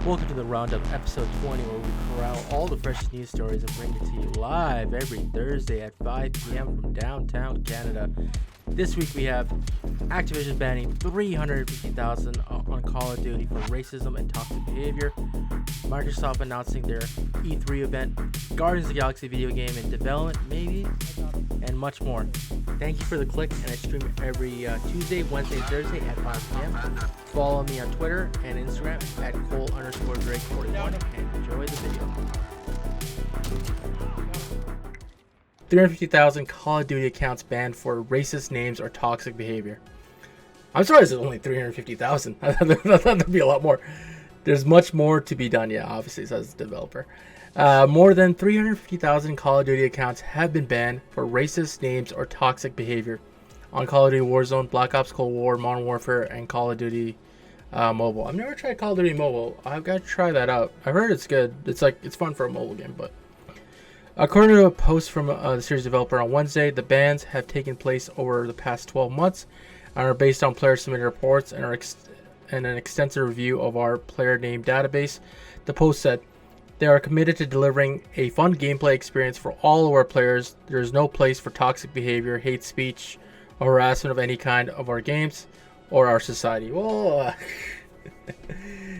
Welcome to the Roundup, episode 20, where we corral all the freshest news stories and bring it to you live every Thursday at 5 p.m. from downtown Canada. This week we have Activision banning 350,000 on Call of Duty for racism and toxic behavior, Microsoft announcing their E3 event, Guardians of the Galaxy video game in development, maybe, and much more. Thank you for the click, and I stream every Tuesday, Wednesday, and Thursday at 5 p.m. Follow me on Twitter and Instagram at Cole_Drake41 and enjoy the video. 350,000 Call of Duty accounts banned for racist names or toxic behavior. I'm surprised it's only 350,000. I thought there'd be a lot more. There's much more to be done, yeah, obviously, says the developer. More than 350,000 Call of Duty accounts have been banned for racist names or toxic behavior on Call of Duty Warzone, Black Ops Cold War, Modern Warfare, and Call of Duty Mobile. I've never tried Call of Duty Mobile. I've got to try that out. I've heard it's good. It's fun for a mobile game, but according to a post from the series developer on Wednesday, the bans have taken place over the past 12 months and are based on player-submitted reports and an extensive review of our player name database. The post said, "They are committed to delivering a fun gameplay experience for all of our players. There is no place for toxic behavior, hate speech, or harassment of any kind of our games or our society." Well,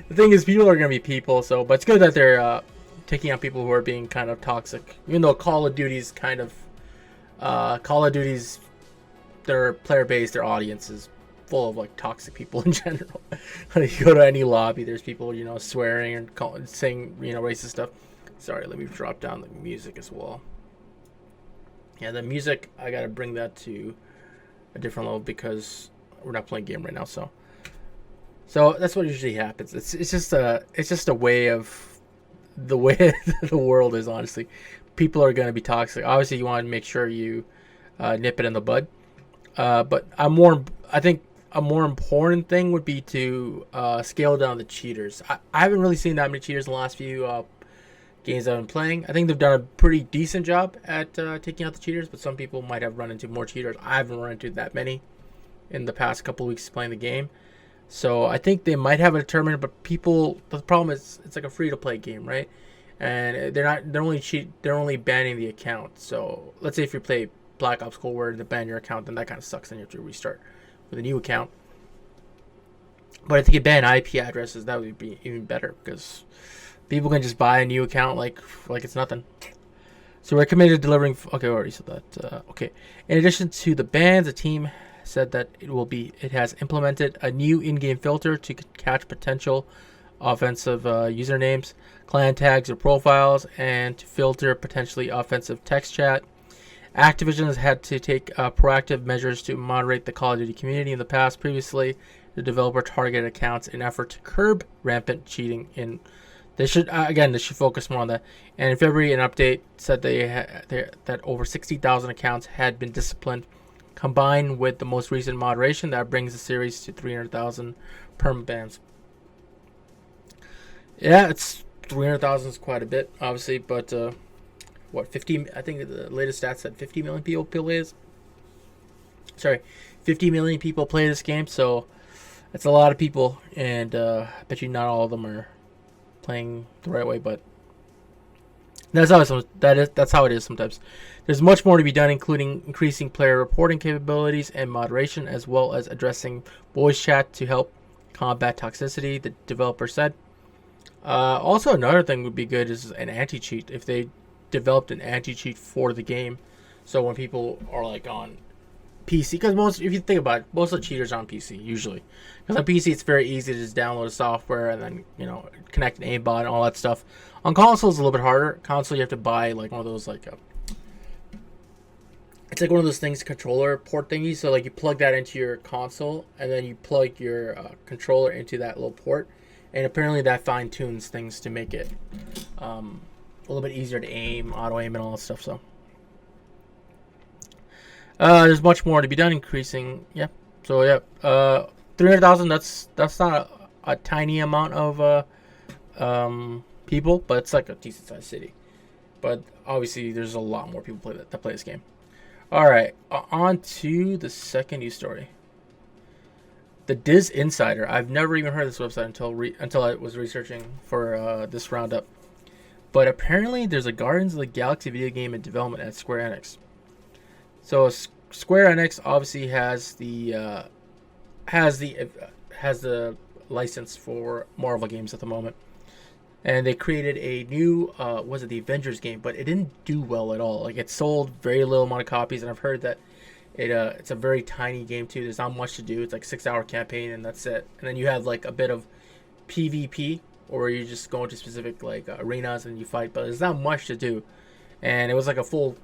the thing is, people are going to be people, but it's good that they're taking out people who are being kind of toxic. Even though Call of Duty's their player base, their audience is full of like toxic people in general. You go to any lobby, there's people, swearing and saying, racist stuff. Sorry, let me drop down the music as well. Yeah, the music, I gotta bring that to a different level because we're not playing a game right now. So that's what usually happens. It's just a way of the way the world is. Honestly, people are gonna be toxic. Obviously, you want to make sure you nip it in the bud. But I think a more important thing would be to scale down the cheaters. I haven't really seen that many cheaters in the last few games I've been playing. I think they've done a pretty decent job at taking out the cheaters, but some people might have run into more cheaters. I haven't run into that many in the past couple of weeks playing the game. So I think they might have a tournament, but the problem is it's like a free-to-play game, right? And they're only banning the account. So let's say if you play Black Ops Cold War and they ban your account, then that kind of sucks, and you have to restart with a new account. But if you ban IP addresses, that would be even better because people can just buy a new account like it's nothing. So we're committed to delivering. Okay, I already said that. Okay. In addition to the bans, the team said that it has implemented a new in-game filter to catch potential offensive usernames, clan tags, or profiles, and to filter potentially offensive text chat. Activision has had to take proactive measures to moderate the Call of Duty community in the past. Previously, the developer targeted accounts in an effort to curb rampant cheating. They should focus more on that. And in February, an update said that over 60,000 accounts had been disciplined. Combined with the most recent moderation, that brings the series to 300,000 permanent bans. Yeah, 300,000 is quite a bit, obviously, but 50? I think the latest stats said 50 million people play this. Sorry, 50 million people play this game, so it's a lot of people, and I bet you not all of them are playing the right way, but that's how it is sometimes. There's much more to be done, including increasing player reporting capabilities and moderation, as well as addressing voice chat to help combat toxicity, the developer said. Also, another thing would be good is an anti-cheat. If they developed an anti-cheat for the game, so when people are like on PC, because if you think about it, most of the cheaters are on PC usually. Because on PC it's very easy to just download software and then connect an aimbot and all that stuff. On console it's a little bit harder. Console you have to buy like one of those it's like one of those things, controller port thingies. So like you plug that into your console and then you plug your controller into that little port, and apparently that fine tunes things to make it a little bit easier to aim, auto aim, and all that stuff. So there's much more to be done. Increasing, yeah. So yeah, 300,000. That's not a tiny amount of people, but it's like a decent sized city. But obviously, there's a lot more people that play this game. All right, on to the second news story. The Diz Insider. I've never even heard of this website until I was researching for this roundup. But apparently, there's a Guardians of the Galaxy video game in development at Square Enix. So Square Enix obviously has the license for Marvel games at the moment, and they created a new was it the Avengers game, but it didn't do well at all. Like, it sold very little amount of copies, and I've heard that it's a very tiny game too. There's not much to do. It's like 6 hour campaign and that's it. And then you have like a bit of PvP, or you just go into specific like arenas and you fight, but there's not much to do. And it was like a full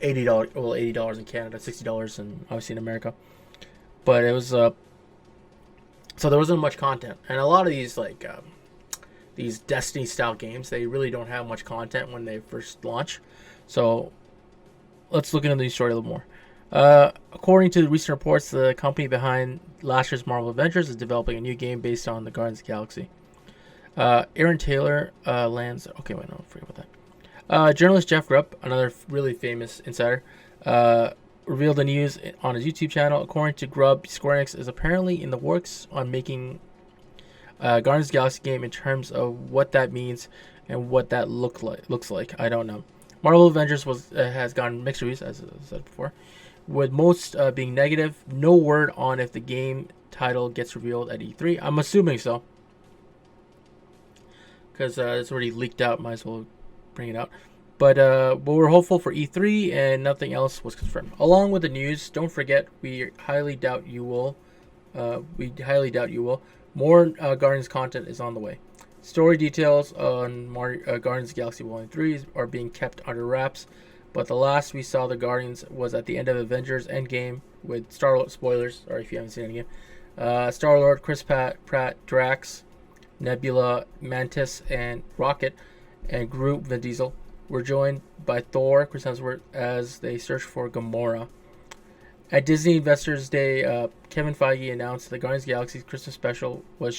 $80, well, $80 in Canada, $60 and obviously in America. But it was so there wasn't much content, and a lot of these Destiny style games, they really don't have much content when they first launch. So let's look into the story a little more. According to the recent reports, the company behind last year's Marvel Adventures is developing a new game based on the Guardians of the Galaxy. Aaron Taylor lands. Okay, wait, no, forget about that. Journalist Jeff Rupp, another really famous insider, revealed the news on his YouTube channel. According to Grubb, Square Enix is apparently in the works on making Guardians of the Galaxy game. In terms of what that means and what that looks like, I don't know. Marvel Avengers has gotten mixed reviews, as I said before, with most being negative. No word on if the game title gets revealed at E3. I'm assuming so, because it's already leaked out. Might as well bring it out. But we're hopeful for E3, and nothing else was confirmed. Along with the news, don't forget, we highly doubt you will. More Guardians content is on the way. Story details on Guardians of the Galaxy Volume 3 are being kept under wraps, but the last we saw the Guardians was at the end of Avengers Endgame with Star-Lord. Spoilers, sorry if you haven't seen it again. Star-Lord, Chris Pratt, Drax, Nebula, Mantis, and Rocket, and Groot, Vin Diesel were joined by Thor, Chris Hemsworth, as they search for Gamora. At Disney Investors Day, Kevin Feige announced the Guardians of the Galaxy Christmas special would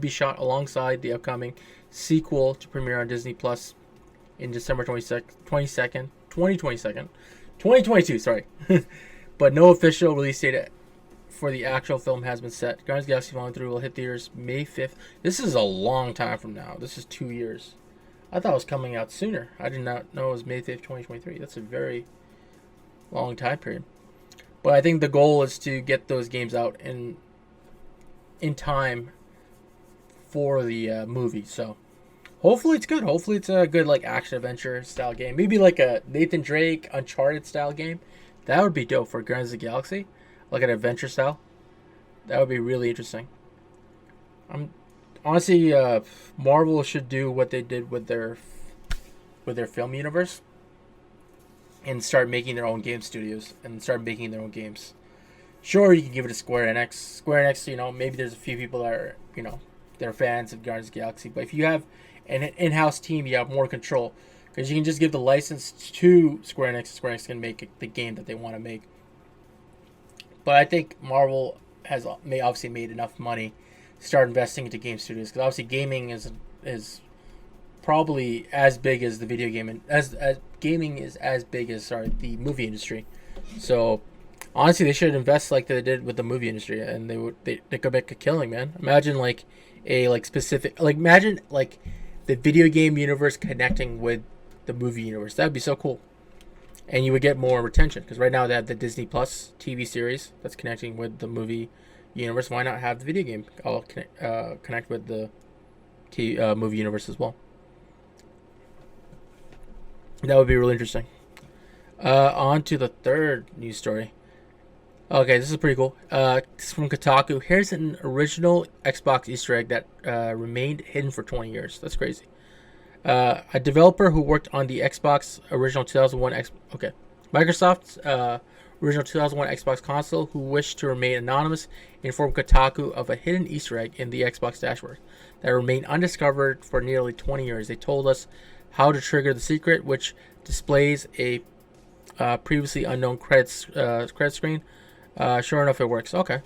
be shot alongside the upcoming sequel to premiere on Disney Plus in December 2022. Sorry, but no official release date for the actual film has been set. Guardians of the Galaxy Volume 3 will hit theaters May 5th. This is a long time from now. This is 2 years. I thought it was coming out sooner. I did not know it was May 5th, 2023. That's a very long time period. But I think the goal is to get those games out in time for the movie. So hopefully it's good. Hopefully it's a good like action adventure style game. Maybe like a Nathan Drake Uncharted style game. That would be dope for Guardians of the Galaxy. Like an adventure style. That would be really interesting. Honestly, Marvel should do what they did with their film universe and start making their own game studios and start making their own games. Sure, you can give it to Square Enix. Square Enix, maybe there's a few people that are, they're fans of Guardians of the Galaxy. But if you have an in-house team, you have more control. Because you can just give the license to Square Enix. Square Enix can make the game that they want to make. But I think Marvel has obviously made enough money to start investing into game studios. Because obviously gaming is probably as big as the video game. And as gaming is as big as the movie industry. So honestly, they should invest like they did with the movie industry, and they could make a killing, man. Imagine imagine the video game universe connecting with the movie universe. That'd be so cool, and you would get more retention because right now they have the Disney Plus TV series that's connecting with the movie universe. Why not have the video game all connect with the movie universe as well? That would be really interesting. On to the third news story. Okay, this is pretty cool. This is from Kotaku. Here's an original Xbox Easter egg that remained hidden for 20 years. That's crazy. A developer who worked on the Xbox original 2001 Microsoft's original 2001 Xbox console, who wished to remain anonymous, informed Kotaku of a hidden Easter egg in the Xbox dashboard that remained undiscovered for nearly 20 years. They told us how to trigger the secret, which displays a previously unknown credit screen. Sure enough, it works. Okay,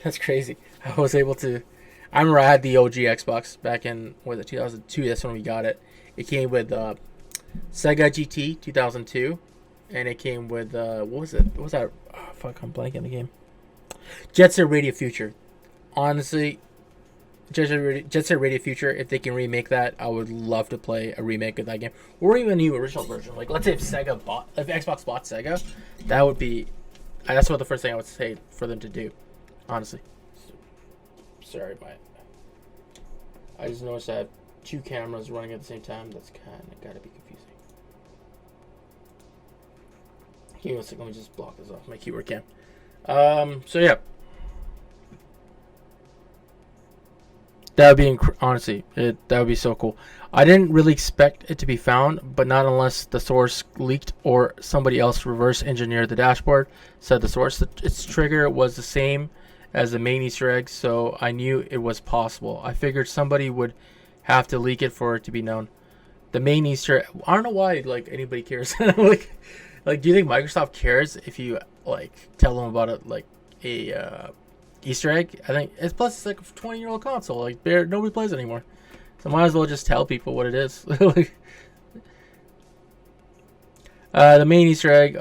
that's crazy. I remember I had the OG Xbox back in 2002. That's when we got it. It came with Sega GT 2002, and it came with what was it? What was that? Oh, fuck, I'm blanking the game. Jet Set Radio Future. Honestly, Jet Set Radio Future. If they can remake that, I would love to play a remake of that game, or even a new original version. Like, let's say if Xbox bought Sega, that would be. That's what the first thing I would say for them to do. Honestly. Sorry, I just noticed I have 2 cameras running at the same time. That's kind of gotta be confusing. Give me a second. Let me just block this off my keyword cam. So yeah, that would be honestly, that would be so cool. I didn't really expect it to be found, but not unless the source leaked or somebody else reverse engineered the dashboard. Said the source. Its trigger was the same as the main Easter egg, so I knew it was possible. I figured somebody would have to leak it for it to be known. The main Easter, I don't know why like anybody cares. Like, do you think Microsoft cares if you like tell them about it like a Easter egg? I think it's plus it's like a 20-year-old console. Like nobody plays it anymore, so might as well just tell people what it is. The main Easter egg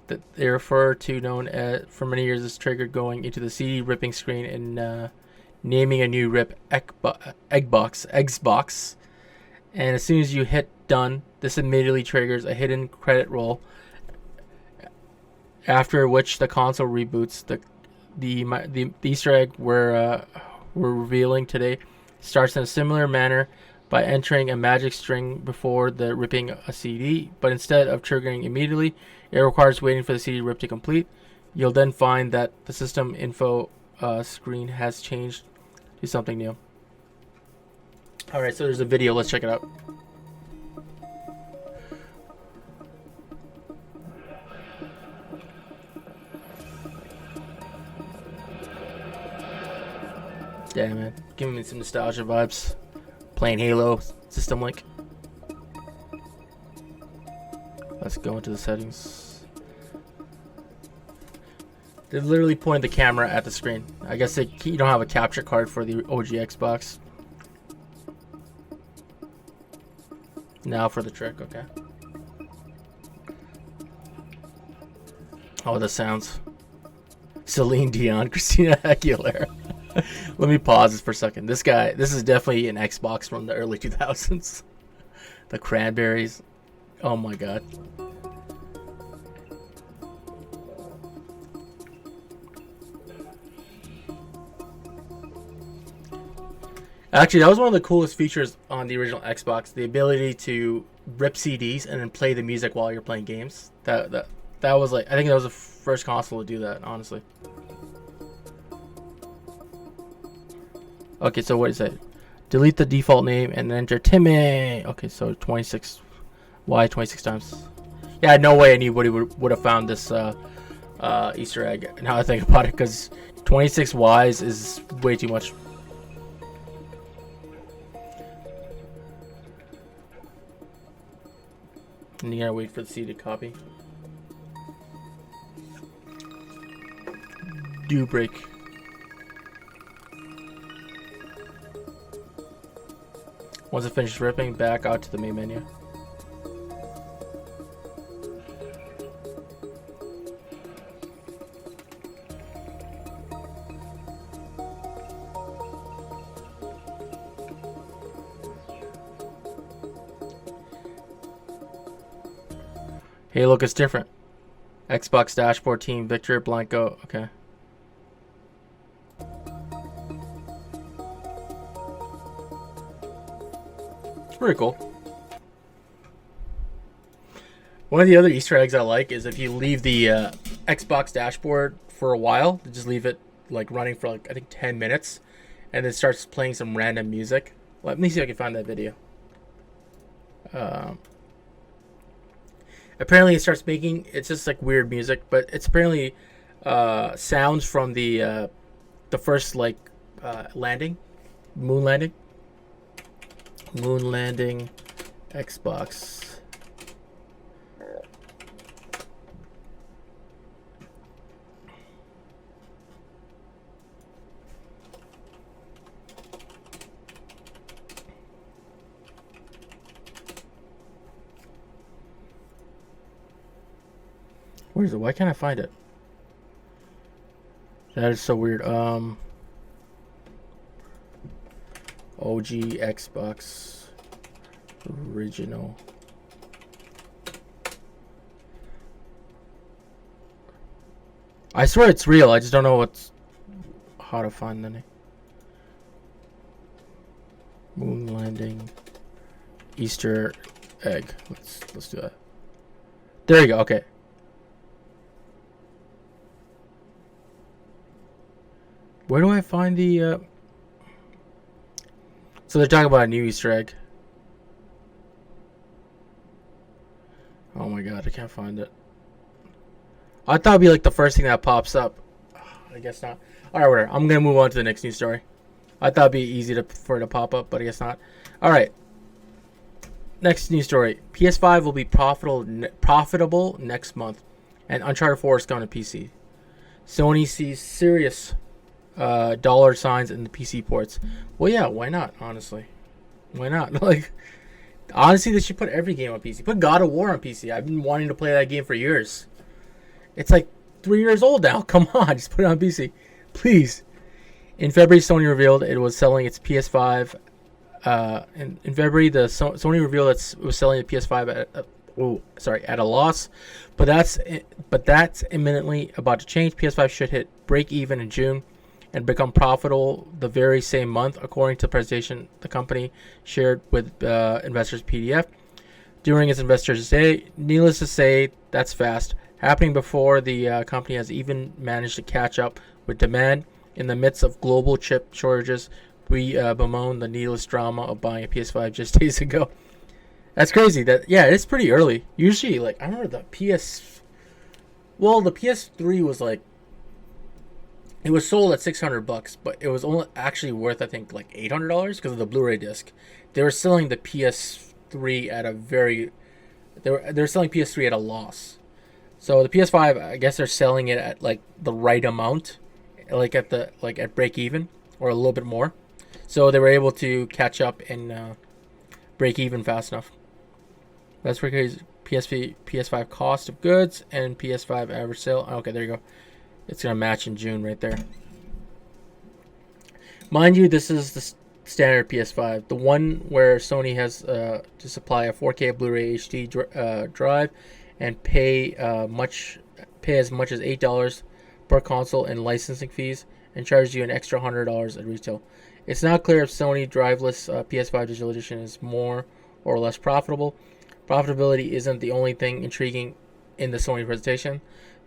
that they refer to, known as for many years, is triggered going into the CD ripping screen and naming a new rip Xbox. And as soon as you hit done, this immediately triggers a hidden credit roll. After which the console reboots. The Easter egg we're revealing today starts in a similar manner by entering a magic string before the ripping a CD, but instead of triggering immediately, it requires waiting for the CD rip to complete. You'll then find that the system info screen has changed to something new. Alright, so there's a video. Let's check it out. Yeah, man. Giving me some nostalgia vibes. Playing Halo, System Link. Let's go into the settings. They're literally pointing the camera at the screen. I guess you don't have a capture card for the OG Xbox. Now for the trick, okay. Oh, the sounds. Celine Dion, Christina Aguilera. Let me pause this for a second. This is definitely an Xbox from the early 2000s. The Cranberries. Oh my god. Actually, that was one of the coolest features on the original Xbox. The ability to rip CDs and then play the music while you're playing games. That was like, I think that was the first console to do that, honestly. Okay, so what is it? Delete the default name and enter Timmy. Okay, so 26. Why 26 times? Yeah, no way anybody would have found this Easter egg. Now I think about it, because 26 Ys is way too much. And you gotta wait for the CD to copy. Do break. Once it finishes ripping, back out to the main menu. Hey, look, it's different. Xbox dashboard team, Victor Blanco. Okay. It's pretty cool. One of the other Easter eggs I like is if you leave the Xbox dashboard for a while, just leave it like running for like I think 10 minutes, and then starts playing some random music. Let me see if I can find that video. Apparently it starts making, it's just like weird music, but it's apparently sounds from the first like moon landing Xbox. Where is it? Why can't I find it? That is so weird. OG Xbox original. I swear it's real. I just don't know how to find the name. Moon landing. Easter egg. Let's do that. There you go. Okay. Where do I find the? So they're talking about a new Easter egg. Oh my god, I can't find it. I thought it'd be like the first thing that pops up. I guess not. Alright, whatever. I'm gonna move on to the next news story. I thought it'd be easy for it to pop up, but I guess not. Alright. Next news story. PS5 will be profitable next month. And Uncharted 4 is coming to PC. Sony sees serious dollar signs in the PC ports. Well, yeah, why not, honestly? Why not? Like, honestly, they should put every game on PC. Put God of War on PC. I've been wanting to play that game for years. It's like 3 years old now. Come on, just put it on PC. Please. In February, Sony revealed it was selling its PS5. In February, Sony revealed it was selling the PS5 at a loss, but that's imminently about to change. PS5 should hit break even in June and become profitable the very same month, according to the presentation the company shared with investors PDF during its investors day. Needless to say, that's fast, happening before the company has even managed to catch up with demand. In the midst of global chip shortages, we bemoan the needless drama of buying a PS5 just days ago. That's crazy. It's pretty early. Usually, like, I remember the PS3 was like, it was sold at $600, but it was only actually worth, I think, like $800 because of the Blu-ray disc. They were selling the PS3 at a they're selling PS3 at a loss. So the PS5, I guess they're selling it at like the right amount, like at break even or a little bit more. So they were able to catch up and break even fast enough. That's because PS5 cost of goods and PS5 average sale. Okay, there you go. It's going to match in June right there. Mind you, this is the standard PS5. The one where Sony has to supply a 4K Blu-ray HD drive and pay as much as $8 per console in licensing fees and charge you an extra $100 at retail. It's not clear if Sony driveless PS5 digital edition is more or less profitable. Profitability isn't the only thing intriguing in the Sony presentation.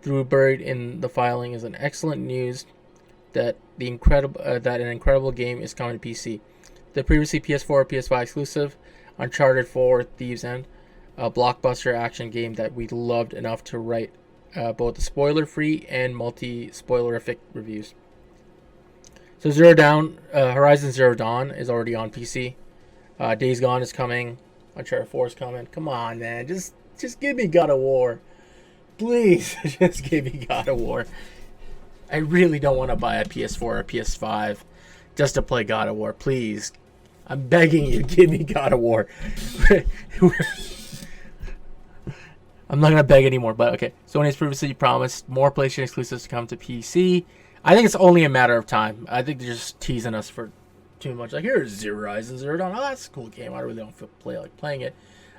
Buried in the filing is an excellent news that an incredible game is coming to PC. The previously PS4 PS5 exclusive Uncharted 4 Thieves End, a blockbuster action game that we loved enough to write both the spoiler-free and multi-spoilerific reviews. So Horizon Zero Dawn is already on PC. Days Gone is coming. Uncharted 4 is coming. Come on, man. Just give me God of War. Please, just give me God of War. I really don't want to buy a PS4 or a PS5 just to play God of War. Please. I'm begging you, give me God of War. I'm not going to beg anymore, but okay. Sony has previously promised more PlayStation exclusives to come to PC. I think it's only a matter of time. I think they're just teasing us for too much. Like, here's Horizon Zero Dawn. Oh, that's a cool game. I really don't feel like playing it.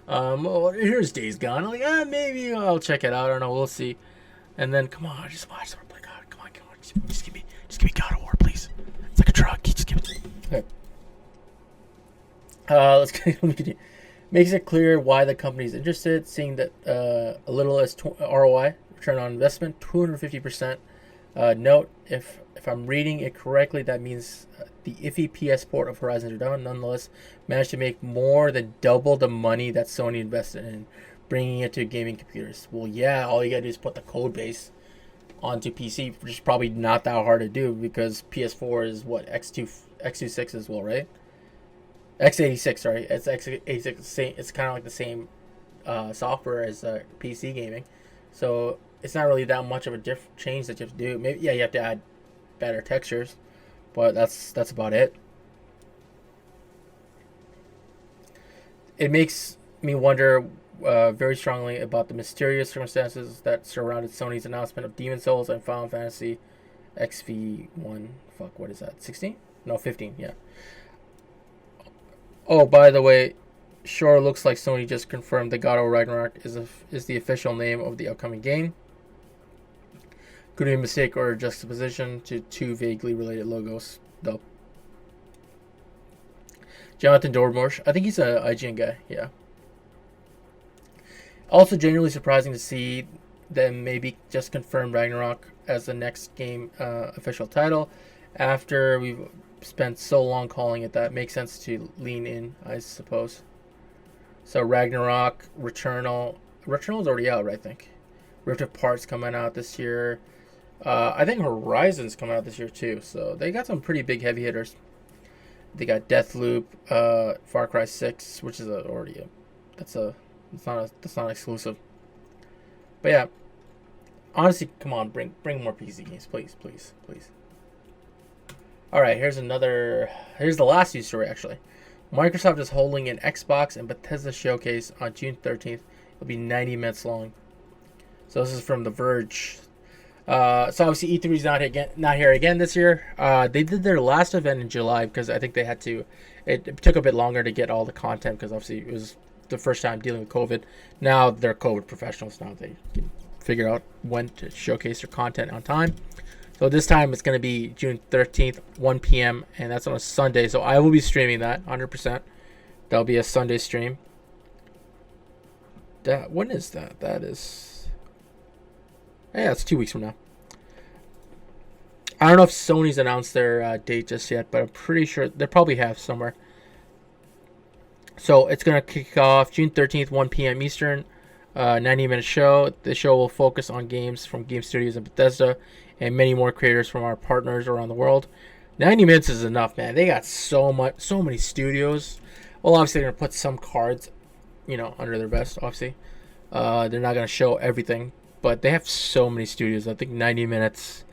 Here's Days Gone. I'm like, maybe I'll check it out. I don't know. We'll see. And then, come on, I just want to play God. Come on. Just give me God of War, please. It's like a drug. Just give it to me. Okay. Let me continue. Makes it clear why the company is interested, seeing that a little as ROI, return on investment, 250%. Note, if I'm reading it correctly, that means the iffy PS port of Horizon Zero Dawn nonetheless managed to make more than double the money that Sony invested in bringing it to gaming computers. Well, yeah, all you gotta do is put the code base onto PC, which is probably not that hard to do because PS4 is what, X26 as well, right? X86, sorry. It's X86. It's kind of like the same software as PC gaming. So it's not really that much of a change that you have to do. Maybe, yeah, you have to add better textures, but that's about it. It makes me wonder very strongly about the mysterious circumstances that surrounded Sony's announcement of Demon Souls and Final Fantasy XV1. Fuck, what is that? 16? No, 15. Yeah. Oh, by the way, sure looks like Sony just confirmed that God of War Ragnarok is the official name of the upcoming game. Could be a mistake or a juxtaposition to two vaguely related logos, though. Jonathan Dormosh, I think he's a IGN guy, yeah. Also, genuinely surprising to see them maybe just confirm Ragnarok as the next game official title after we've spent so long calling it that. Makes sense to lean in, I suppose. So Ragnarok, Returnal is already out, right, I think. Rift Apart's coming out this year. I think Horizon's coming out this year too, so they got some pretty big heavy hitters. They got Deathloop, Far Cry 6, which is that's not exclusive. But yeah, honestly, come on, bring more PC games, please. All right, here's the last news story actually. Microsoft is holding an Xbox and Bethesda showcase on June 13th. It'll be 90 minutes long. So this is from The Verge. So obviously E3 is not here again this year. They did their last event in July because I think they had to. It took a bit longer to get all the content because obviously it was the first time dealing with COVID. Now they're COVID professionals. Now they can figure out when to showcase their content on time. So this time it's going to be June 13th, 1 p.m. and that's on a Sunday. So I will be streaming that 100%. That'll be a Sunday stream. When is that? That is. Yeah, it's 2 weeks from now. I don't know if Sony's announced their date just yet, but I'm pretty sure they probably have somewhere. So it's going to kick off June 13th, 1 p.m. Eastern, 90-minute show. The show will focus on games from game studios and Bethesda and many more creators from our partners around the world. 90 minutes is enough, man. They got so many studios. Well, obviously they're going to put some cards, under their vest, obviously. They're not going to show everything. But they have so many studios. I think 90 minutes.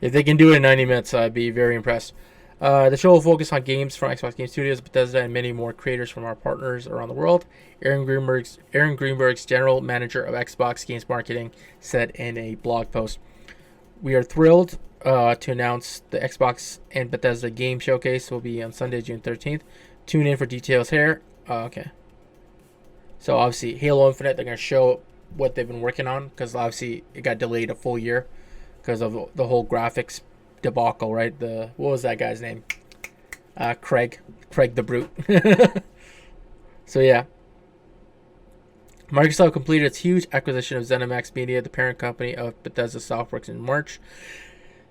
If they can do it in 90 minutes, I'd be very impressed. The show will focus on games from Xbox Game Studios, Bethesda, and many more creators from our partners around the world. Aaron Greenberg's general manager of Xbox Games Marketing, said in a blog post, "We are thrilled to announce the Xbox and Bethesda Game Showcase will be on Sunday, June 13th. Tune in for details here." Okay. So obviously, Halo Infinite, they're going to show what they've been working on because obviously it got delayed a full year because of the whole graphics debacle, right? What was that guy's name? Craig the Brute. So yeah, Microsoft completed its huge acquisition of ZeniMax Media, the parent company of Bethesda Softworks, in March.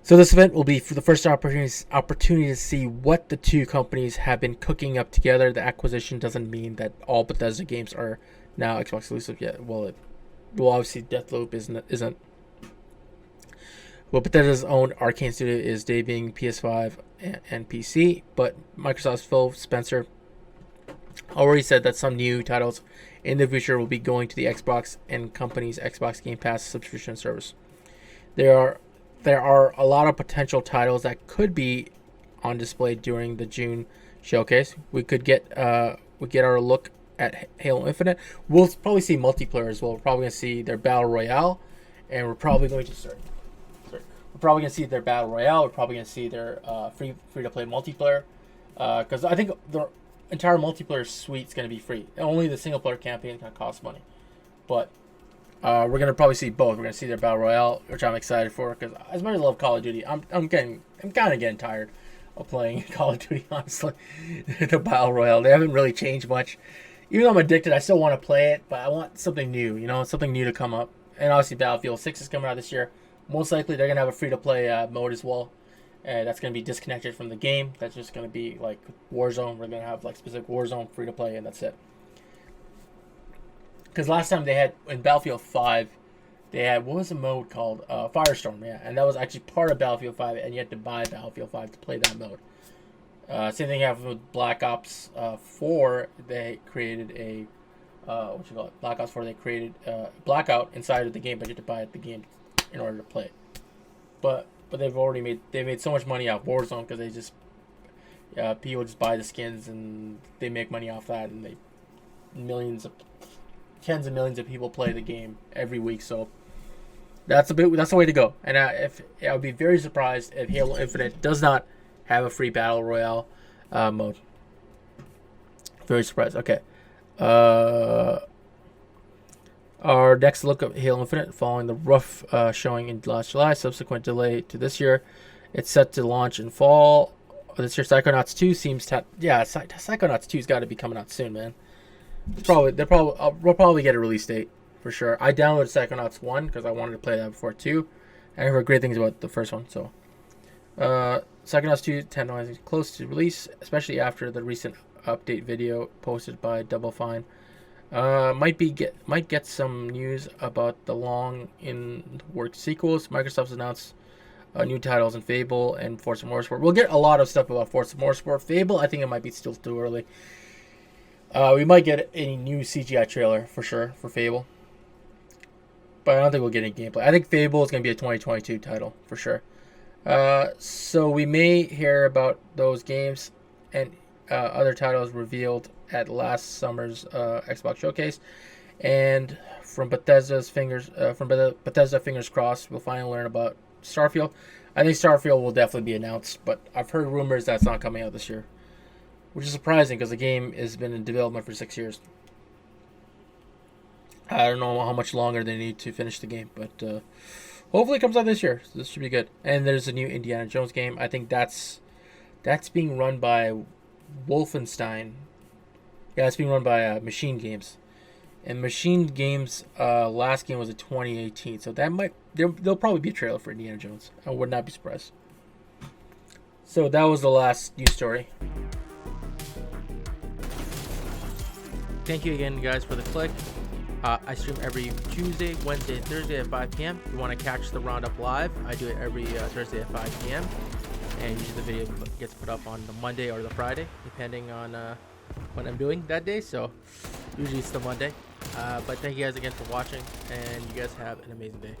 So this event will be for the first opportunity to see what the two companies have been cooking up together. The acquisition doesn't mean that all Bethesda games are now Xbox exclusive yet. Well, obviously Deathloop isn't. Well, Bethesda's own Arcane Studio is debuting PS5 and PC, but Microsoft's Phil Spencer already said that some new titles in the future will be going to the Xbox and company's Xbox Game Pass subscription service. There are a lot of potential titles that could be on display during the June showcase. We get our look at Halo Infinite. We'll probably see multiplayer as well. We're probably going to see their Battle Royale, and we're probably going to see their Battle Royale. We're probably going to see their free-to-play multiplayer, because I think the entire multiplayer suite is going to be free. Only the single-player campaign is going to cost money. But we're going to probably see both. We're going to see their Battle Royale, which I'm excited for, because as much as I love Call of Duty, I'm kind of getting tired of playing Call of Duty, honestly. The Battle Royale, they haven't really changed much. Even though I'm addicted, I still want to play it, but I want something new, something new to come up. And obviously Battlefield 6 is coming out this year. Most likely they're going to have a free-to-play mode as well. That's going to be disconnected from the game. That's just going to be like Warzone. We're going to have like specific Warzone free-to-play, and that's it. Because last time they had, in Battlefield 5, they had, what was the mode called? Firestorm, yeah. And that was actually part of Battlefield 5, and you had to buy Battlefield 5 to play that mode. Same thing happened with Black Ops 4. They created a Black Ops 4. They created Blackout inside of the game, but you have to buy the game in order to play it. But they've made so much money off Warzone because they just people just buy the skins and they make money off that, and millions of tens of millions of people play the game every week. So that's the way to go. And if I would be very surprised if Halo Infinite does not have a free battle royale mode. Very surprised. Okay. Our next look at Halo Infinite, following the rough showing in last July, subsequent delay to this year, it's set to launch in fall this year. Psychonauts 2 seems to Psychonauts 2's got to be coming out soon, man. We'll probably get a release date for sure. I downloaded Psychonauts 1 because I wanted to play that before 2. I heard great things about the first one. So, Psychonauts 2 tending close to release, especially after the recent update video posted by Double Fine. Might get some news about the long in work sequels. Microsoft's announced new titles in Fable and Forza Motorsport. We'll get a lot of stuff about Forza Motorsport. Fable, I think it might be still too early. We might get a new CGI trailer for sure for Fable, but I don't think we'll get any gameplay. I think Fable is going to be a 2022 title for sure. So we may hear about those games and other titles revealed at last summer's Xbox showcase, and from Bethesda fingers crossed, we'll finally learn about Starfield. I think Starfield will definitely be announced, but I've heard rumors that's not coming out this year, which is surprising because the game has been in development for 6 years. I don't know how much longer they need to finish the game, but hopefully it comes out this year. So this should be good. And there's a new Indiana Jones game. I think that's being run by Wolfenstein. Yeah, it's being run by Machine Games. And Machine Games' last game was in 2018, so there'll probably be a trailer for Indiana Jones. I would not be surprised. So that was the last news story. Thank you again, guys, for the click. I stream every Tuesday, Wednesday, and Thursday at 5 p.m. If you want to catch the roundup live, I do it every Thursday at 5 p.m. And usually the video gets put up on the Monday or the Friday, depending on what I'm doing that day. So usually it's the Monday. But thank you guys again for watching, and you guys have an amazing day.